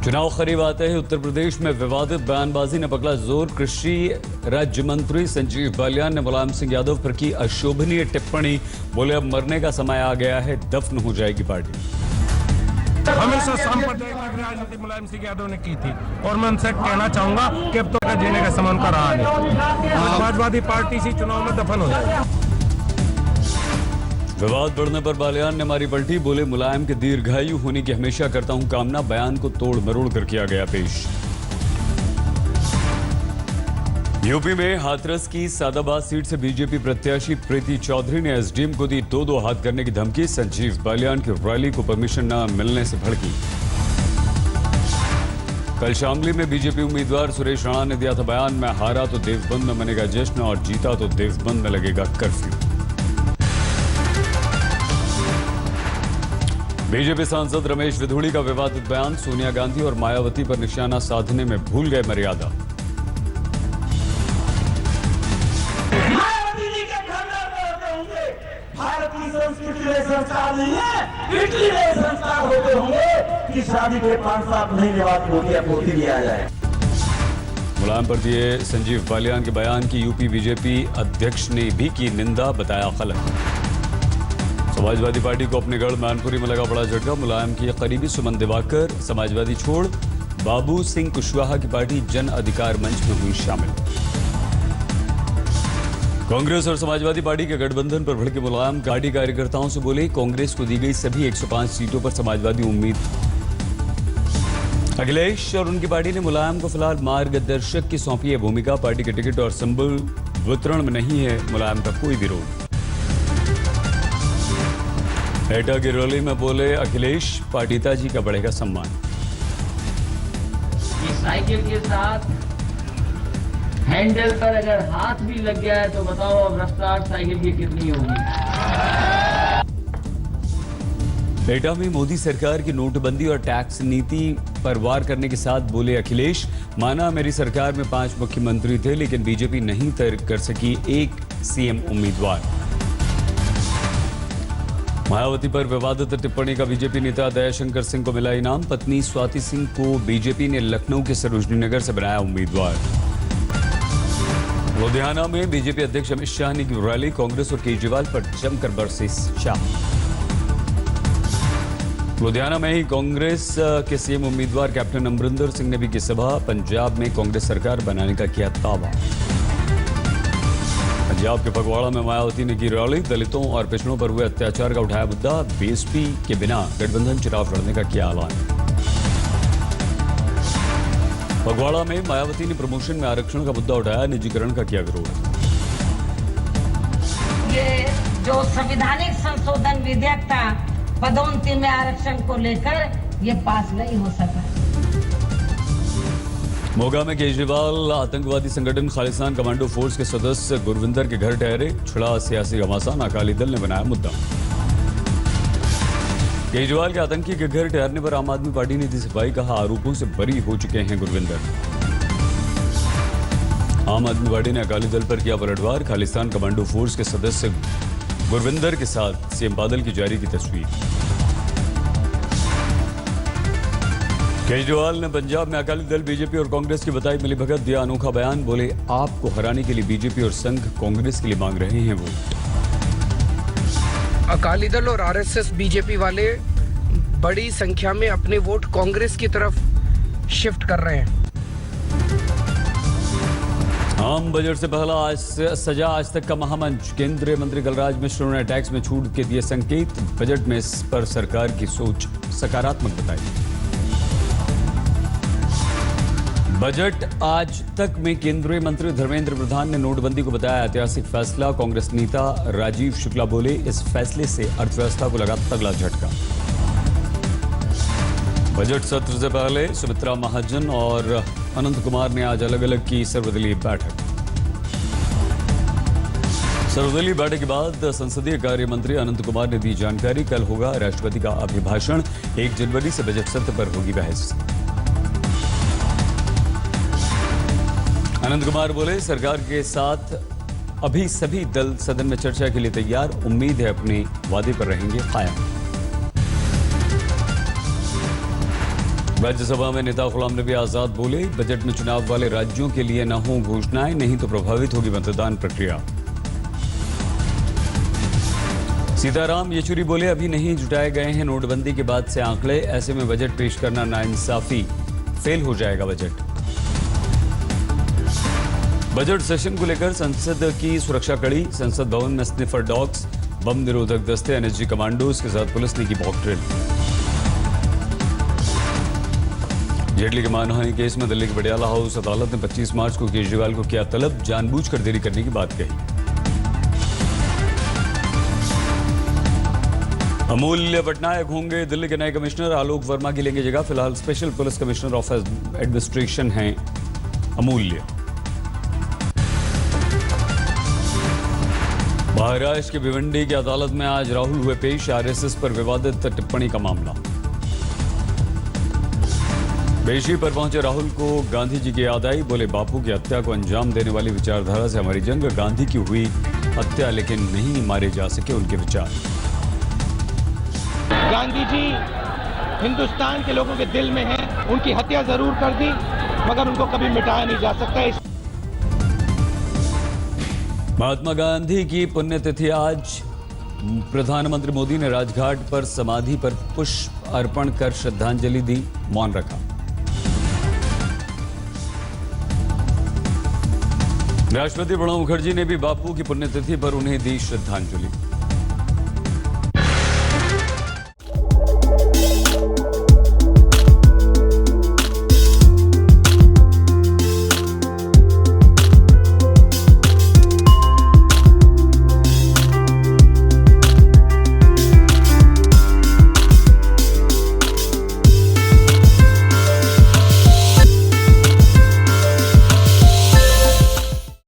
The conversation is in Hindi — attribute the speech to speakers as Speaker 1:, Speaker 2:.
Speaker 1: चुनाव करीब आते ही उत्तर प्रदेश में विवादित बयानबाजी ने पकड़ा जोर। कृषि राज्य मंत्री संजीव बालियान ने मुलायम सिंह यादव पर की अशोभनीय टिप्पणी। बोले अब मरने का समय आ गया है, दफन हो जाएगी पार्टी।
Speaker 2: हमेशा सांप्रदायिक राजनीति मुलायम सिंह यादव ने की थी और मैं उनसे कहना चाहूंगा कि अब तो जीने का समय उनका रहा नहीं। समाजवादी पार्टी से चुनाव में दफन हो जाएगी।
Speaker 1: विवाद बढ़ने पर बालियान ने मारी पलटी। बोले मुलायम के दीर्घायु होने की हमेशा करता हूं कामना। बयान को तोड़ मरोड़ कर किया गया पेश। यूपी में हाथरस की सादाबाद सीट से बीजेपी प्रत्याशी प्रीति चौधरी ने एसडीएम को दी दो हाथ करने की धमकी। संजीव बालियान की रैली को परमिशन न मिलने से भड़की। कल शामली में बीजेपी उम्मीदवार सुरेश राणा ने दिया था बयान, मैं हारा तो देवबंद में मनेगा जश्न और जीता तो देवबंद में लगेगा कर्फ्यू। बीजेपी सांसद रमेश विधुड़ी का विवादित बयान। सोनिया गांधी और मायावती पर निशाना साधने में भूल गए मर्यादा।
Speaker 3: भारत की संस्कृति में संस्कार नहीं है, इटली में संस्कार होते होंगे कि शादी के 5 साल नहीं निभाती होती है, पोती दिया जाए।
Speaker 1: मुलायम पर दिए संजीव बालियान के बयान की यूपी बीजेपी अध्यक्ष ने भी की निंदा, बताया गलत। समाजवादी पार्टी को अपने गढ़ मैनपुरी में लगा बड़ा झटका। मुलायम की करीबी सुमन दिवाकर समाजवादी छोड़ बाबू सिंह कुशवाहा की पार्टी जन अधिकार मंच में हुई शामिल। कांग्रेस और समाजवादी पार्टी के गठबंधन पर भड़के मुलायम पार्टी कार्यकर्ताओं से बोले, कांग्रेस को दी गई सभी 105 सीटों पर समाजवादी उम्मीद। अखिलेश और उनकी पार्टी ने मुलायम को फिलहाल मार्गदर्शक की सौंपी है भूमिका। पार्टी के टिकट और सिंबल वितरण में नहीं है मुलायम का कोई विरोध। एटा की रैली में बोले अखिलेश, पार्टीता जी का बढ़ेगा सम्मान।
Speaker 4: इस साइकिल के साथ हैंडल पर अगर हाथ भी लग गया है तो बताओ अब रफ्तार साइकिल की कितनी होगी।
Speaker 1: एटा में मोदी सरकार की नोटबंदी और टैक्स नीति पर वार करने के साथ बोले अखिलेश, माना मेरी सरकार में 5 मुख्यमंत्री थे लेकिन बीजेपी नहीं तय कर सकी एक सीएम उम्मीदवार। मायावती पर विवादित टिप्पणी का बीजेपी नेता दयाशंकर सिंह को मिला इनाम। पत्नी स्वाति सिंह को बीजेपी ने लखनऊ के सरोजनी नगर से बनाया उम्मीदवार। लुधियाना में बीजेपी अध्यक्ष अमित शाह ने की रैली। कांग्रेस और केजरीवाल पर जमकर बरसे शाह। लुधियाना में ही कांग्रेस के सीएम उम्मीदवार कैप्टन अमरिंदर सिंह ने भी की सभा। पंजाब में कांग्रेस सरकार बनाने का किया दावा। पंजाब के फगवाड़ा में मायावती ने की रैली। दलितों और पिछड़ों पर हुए अत्याचार का उठाया मुद्दा। बीएसपी के बिना गठबंधन चुनाव लड़ने का किया ऐलान। फगवाड़ा में मायावती ने प्रमोशन में आरक्षण का मुद्दा उठाया। निजीकरण का किया विरोध।
Speaker 5: ये जो संवैधानिक संशोधन विधेयक था पदोन्नति में आरक्षण को लेकर, ये पास नहीं हो सका।
Speaker 1: मोगा में केजरीवाल आतंकवादी संगठन खालिस्तान कमांडो फोर्स के सदस्य गुरविंदर के घर ठहरे। छिड़ा सियासी घमासान, अकाली दल ने बनाया मुद्दा। केजरीवाल के आतंकी के घर ठहरने पर आम आदमी पार्टी ने दी सफाई। कहा आरोपों से बरी हो चुके हैं गुरविंदर। आम आदमी पार्टी ने अकाली दल पर किया पलटवार। खालिस्तान कमांडो फोर्स के सदस्य गुरविंदर के साथ सीएम बादल की जारी की तस्वीर। केजरीवाल ने पंजाब में अकाली दल, बीजेपी और कांग्रेस की बताई मिलीभगत। दिया अनोखा बयान। बोले आपको हराने के लिए बीजेपी और संघ कांग्रेस के लिए मांग रहे हैं वोट।
Speaker 6: अकाली दल और आरएसएस बीजेपी वाले बड़ी संख्या में अपने वोट कांग्रेस की तरफ शिफ्ट कर रहे हैं।
Speaker 1: आम बजट से पहला आज तक का महामंच। केंद्रीय मंत्री कलराज मिश्र ने टैक्स में छूट के दिए संकेत। बजट में इस पर सरकार की सोच सकारात्मक बताई। बजट आज तक में केंद्रीय मंत्री धर्मेंद्र प्रधान ने नोटबंदी को बताया ऐतिहासिक फैसला। कांग्रेस नेता राजीव शुक्ला बोले इस फैसले से अर्थव्यवस्था को लगा तगड़ा झटका। बजट सत्र से पहले सुमित्रा महाजन और अनंत कुमार ने आज अलग अलग की सर्वदलीय बैठक। सर्वदलीय बैठक के बाद संसदीय कार्य मंत्री अनंत कुमार ने दी जानकारी। कल होगा राष्ट्रपति का अभिभाषण। 1 जनवरी से बजट सत्र पर होगी बहस। अनंत कुमार बोले सरकार के साथ अभी सभी दल सदन में चर्चा के लिए तैयार। उम्मीद है अपने वादे पर रहेंगे कायम। राज्यसभा में नेता गुलाम नबी आजाद बोले, बजट में चुनाव वाले राज्यों के लिए न हो घोषणाएं, नहीं तो प्रभावित होगी मतदान प्रक्रिया। सीताराम येचुरी बोले, अभी नहीं जुटाए गए हैं नोटबंदी के बाद से आंकड़े, ऐसे में बजट पेश करना नाइंसाफी, फेल हो जाएगा बजट। बजट सेशन को लेकर संसद की सुरक्षा कड़ी, संसद भवन में स्निफर डॉग्स, बम निरोधक दस्ते, एनएसजी कमांडोज के साथ पुलिस ने की मॉक ड्रिल। जेटली के मानहानि केस में दिल्ली की पटियाला हाउस अदालत ने 25 मार्च को केजरीवाल को किया तलब, जानबूझकर देरी करने की बात कही। अमूल्य पटनायक होंगे दिल्ली के नए कमिश्नर, आलोक वर्मा की लेंगे जगह। फिलहाल special police commissioner of administration हैं अमूल्य। महाराष्ट्र के भिवंडी की अदालत में आज राहुल हुए पेश, आरएसएस पर विवादित टिप्पणी का मामला। पेशी पर पहुंचे राहुल को गांधी जी की याद आई, बोले बापू की हत्या को अंजाम देने वाली विचारधारा से हमारी जंग, गांधी की हुई हत्या लेकिन नहीं मारे जा सके उनके विचार।
Speaker 7: गांधी जी हिंदुस्तान के लोगों के दिल में हैं, उनकी हत्या जरूर कर दी मगर उनको कभी मिटाया नहीं जा सकता।
Speaker 1: महात्मा गांधी की पुण्यतिथि आज, प्रधानमंत्री मोदी ने राजघाट पर समाधि पर पुष्प अर्पण कर श्रद्धांजलि दी, मौन रखा। राष्ट्रपति प्रणब मुखर्जी ने भी बापू की पुण्यतिथि पर उन्हें दी श्रद्धांजलि।